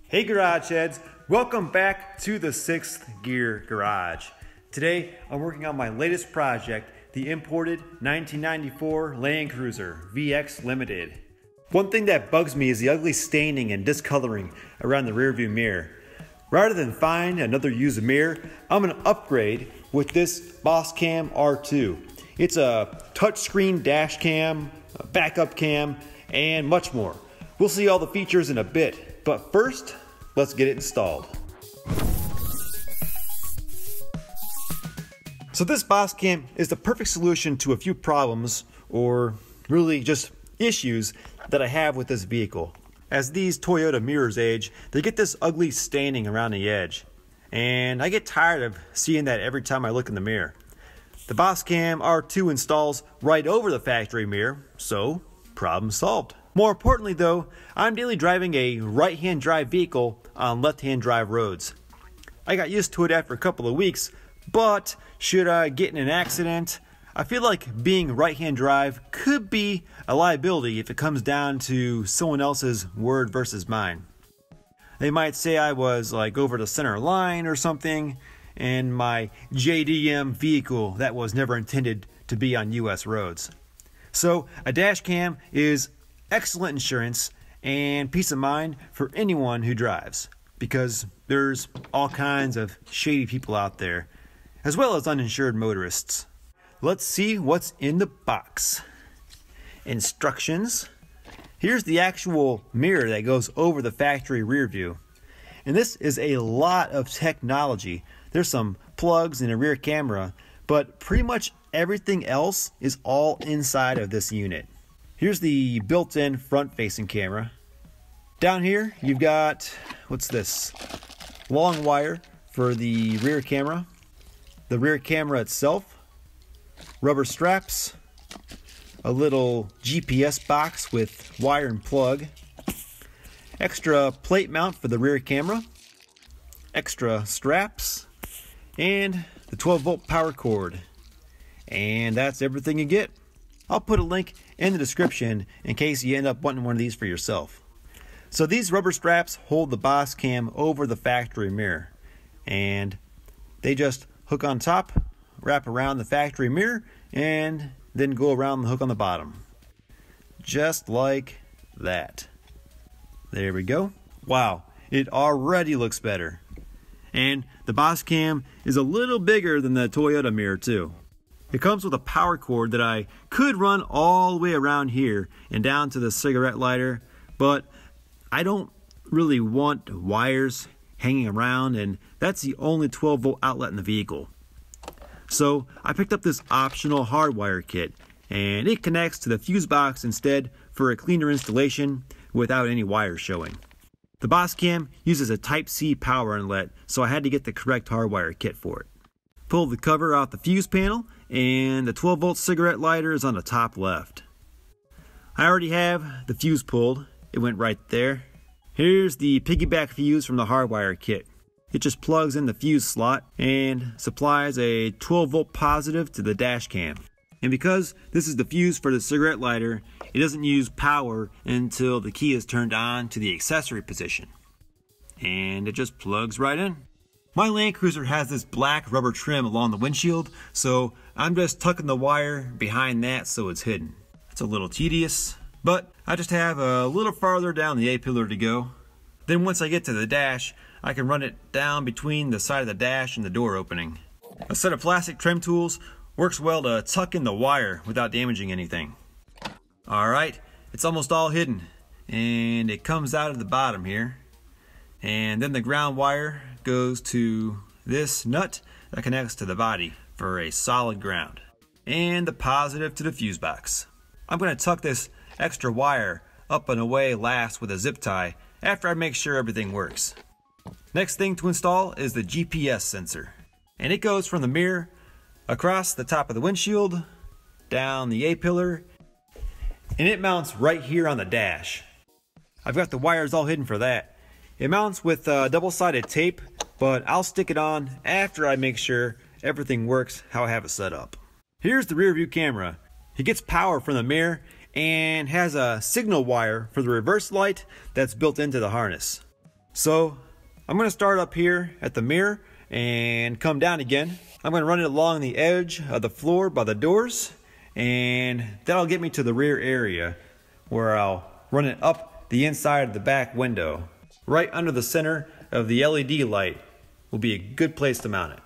Hey garage heads, welcome back to the 6th Gear Garage. Today I'm working on my latest project, the imported 1994 Land Cruiser VX Limited. One thing that bugs me is the ugly staining and discoloring around the rear view mirror. Rather than find another used mirror, I'm going to upgrade with this BOSCAM R2. It's a touchscreen dash cam, a backup cam, and much more. We'll see all the features in a bit, but first, let's get it installed. So this BOSCAM is the perfect solution to a few problems, or really just issues, that I have with this vehicle. As these Toyota mirrors age, they get this ugly staining around the edge, and I get tired of seeing that every time I look in the mirror. The BOSCAM R2 installs right over the factory mirror, so problem solved. More importantly though, I'm daily driving a right-hand drive vehicle on left-hand drive roads. I got used to it after a couple of weeks, but should I get in an accident, I feel like being right-hand drive could be a liability if it comes down to someone else's word versus mine. They might say I was like over the center line or something, and my JDM vehicle that was never intended to be on US roads. So a dash cam is excellent insurance and peace of mind for anyone who drives, because there's all kinds of shady people out there, as well as uninsured motorists. Let's see what's in the box. Instructions. Here's the actual mirror that goes over the factory rear view. And this is a lot of technology. There's some plugs and a rear camera, but pretty much everything else is all inside of this unit. Here's the built-in front-facing camera. Down here, you've got, what's this? Long wire for the rear camera. The rear camera itself. Rubber straps. A little GPS box with wire and plug. Extra plate mount for the rear camera. Extra straps. And the 12-volt power cord. And that's everything you get. I'll put a link in the description in case you end up wanting one of these for yourself. So these rubber straps hold the BOSCAM over the factory mirror, and they just hook on top, wrap around the factory mirror, and then go around the hook on the bottom. Just like that. There we go. Wow, it already looks better. And the BOSCAM is a little bigger than the Toyota mirror too. It comes with a power cord that I could run all the way around here and down to the cigarette lighter, but I don't really want wires hanging around, and that's the only 12-volt outlet in the vehicle. So I picked up this optional Hardwire Kit, and it connects to the fuse box instead for a cleaner installation without any wires showing. The BOSCAM uses a Type-C power inlet, so I had to get the correct Hardwire Kit for it. Pull the cover off the fuse panel, and the 12-volt cigarette lighter is on the top left. I already have the fuse pulled. It went right there. Here's the piggyback fuse from the Hardwire Kit. It just plugs in the fuse slot and supplies a 12-volt positive to the dash cam. And because this is the fuse for the cigarette lighter, it doesn't use power until the key is turned on to the accessory position. And it just plugs right in. My Land Cruiser has this black rubber trim along the windshield, so I'm just tucking the wire behind that so it's hidden. It's a little tedious, but I just have a little farther down the A-pillar to go. Then once I get to the dash, I can run it down between the side of the dash and the door opening. A set of plastic trim tools works well to tuck in the wire without damaging anything. Alright, it's almost all hidden, and it comes out of the bottom here. And then the ground wire goes to this nut that connects to the body for a solid ground. And the positive to the fuse box. I'm going to tuck this extra wire up and away last with a zip tie after I make sure everything works. Next thing to install is the GPS sensor. And it goes from the mirror across the top of the windshield, down the A-pillar, and it mounts right here on the dash. I've got the wires all hidden for that. It mounts with double-sided tape, but I'll stick it on after I make sure everything works how I have it set up. Here's the rear view camera. It gets power from the mirror and has a signal wire for the reverse light that's built into the harness. So I'm going to start up here at the mirror and come down again. I'm going to run it along the edge of the floor by the doors, and that'll get me to the rear area where I'll run it up the inside of the back window. Right under the center of the LED light will be a good place to mount it.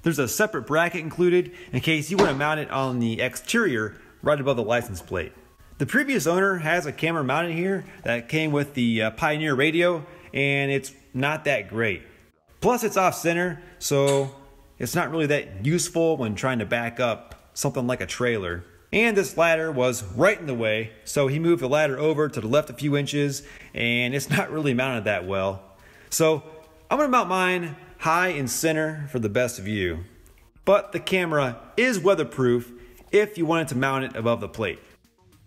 There's a separate bracket included in case you want to mount it on the exterior right above the license plate. The previous owner has a camera mounted here that came with the Pioneer radio, and it's not that great. Plus it's off center, so it's not really that useful when trying to back up something like a trailer. And this ladder was right in the way, so he moved the ladder over to the left a few inches, and it's not really mounted that well. So I'm going to mount mine high in center for the best view. But the camera is weatherproof if you wanted to mount it above the plate.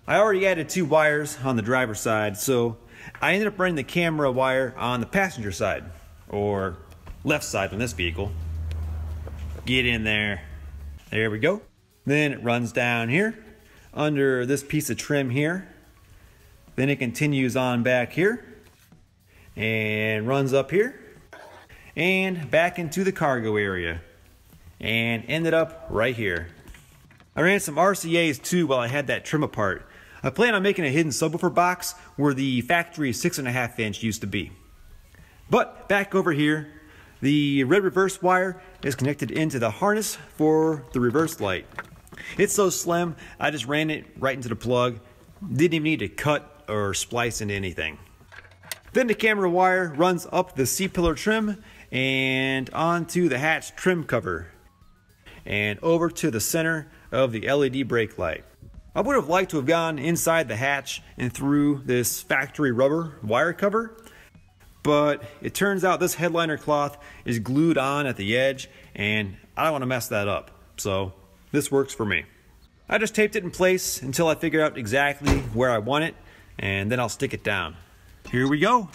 I already added 2 wires on the driver's side, so I ended up running the camera wire on the passenger side, or left side on this vehicle. Get in there. There we go. Then it runs down here under this piece of trim here. Then it continues on back here and runs up here and back into the cargo area and ended up right here. I ran some RCAs too while I had that trim apart. I plan on making a hidden subwoofer box where the factory 6.5 inch used to be. But back over here, the red reverse wire is connected into the harness for the reverse light. It's so slim, I just ran it right into the plug. Didn't even need to cut or splice into anything. Then the camera wire runs up the C-pillar trim and onto the hatch trim cover and over to the center of the LED brake light. I would have liked to have gone inside the hatch and through this factory rubber wire cover, but it turns out this headliner cloth is glued on at the edge and I don't want to mess that up, so this works for me. I just taped it in place until I figure out exactly where I want it, and then I'll stick it down. Here we go.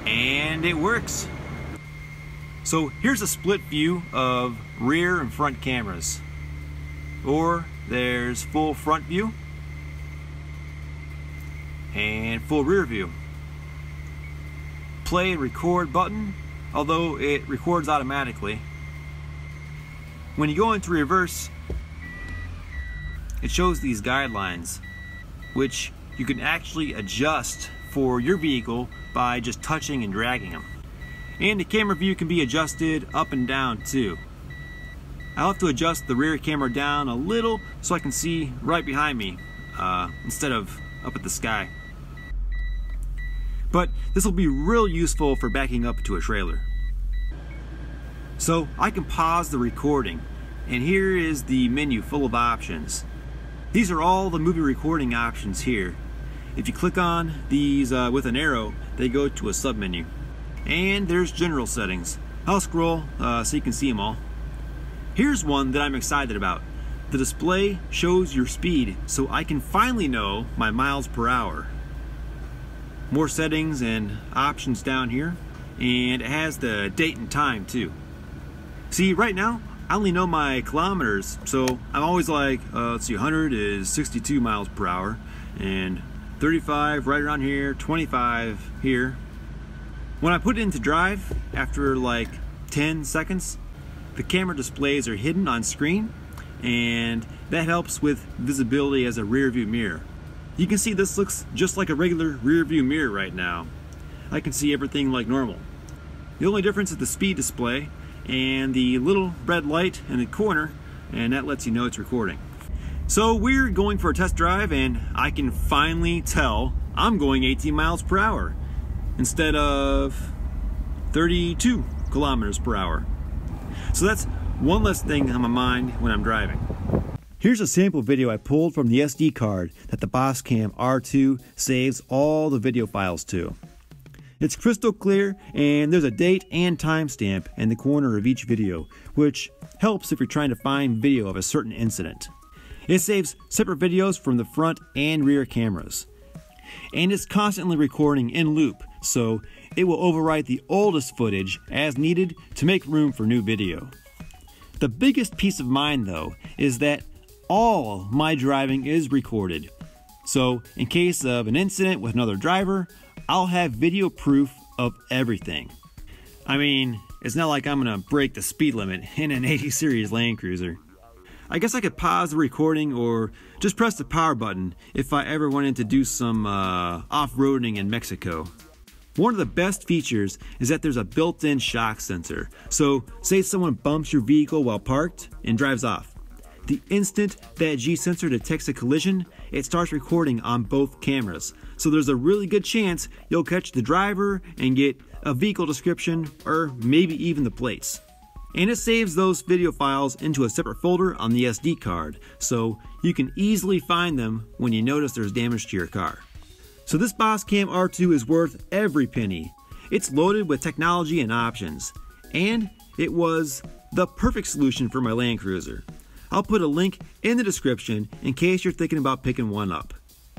And it works. So here's a split view of rear and front cameras. Or there's full front view and full rear view. Play and record button, although it records automatically. When you go into reverse, it shows these guidelines, which you can actually adjust for your vehicle by just touching and dragging them. And the camera view can be adjusted up and down too. I'll have to adjust the rear camera down a little so I can see right behind me instead of up at the sky. But this will be real useful for backing up to a trailer. So I can pause the recording, and here is the menu full of options. These are all the movie recording options here. If you click on these with an arrow, they go to a submenu. And there's general settings. I'll scroll so you can see them all. Here's one that I'm excited about. The display shows your speed, so I can finally know my miles per hour. More settings and options down here, and it has the date and time too. See, right now I only know my kilometers, so I'm always like, let's see, 100 is 62 miles per hour, and 35 right around here, 25 here. When I put it into drive, after like 10 seconds, the camera displays are hidden on screen, and that helps with visibility as a rear view mirror. You can see this looks just like a regular rear view mirror right now. I can see everything like normal. The only difference is the speed display and the little red light in the corner, and that lets you know it's recording. So we're going for a test drive, and I can finally tell I'm going 18 miles per hour instead of 32 kilometers per hour. So that's one less thing on my mind when I'm driving. Here's a sample video I pulled from the SD card that the BOSCAM R2 saves all the video files to. It's crystal clear, and there's a date and timestamp in the corner of each video, which helps if you're trying to find video of a certain incident. It saves separate videos from the front and rear cameras. And it's constantly recording in loop, so it will overwrite the oldest footage as needed to make room for new video. The biggest peace of mind, though, is that all my driving is recorded. So in case of an incident with another driver, I'll have video proof of everything. I mean, it's not like I'm gonna break the speed limit in an 80 series Land Cruiser. I guess I could pause the recording or just press the power button if I ever wanted to do some off-roading in Mexico. One of the best features is that there's a built-in shock sensor. So say someone bumps your vehicle while parked and drives off. The instant that G-sensor detects a collision, it starts recording on both cameras. So there's a really good chance you'll catch the driver and get a vehicle description or maybe even the plates. And it saves those video files into a separate folder on the SD card, so you can easily find them when you notice there's damage to your car. So this BOSCAM R2 is worth every penny. It's loaded with technology and options, and it was the perfect solution for my Land Cruiser. I'll put a link in the description in case you're thinking about picking one up.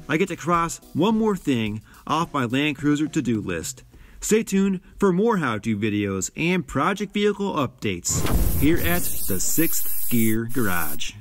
I get to cross one more thing off my Land Cruiser to-do list. Stay tuned for more how-to videos and project vehicle updates here at the 6th Gear Garage.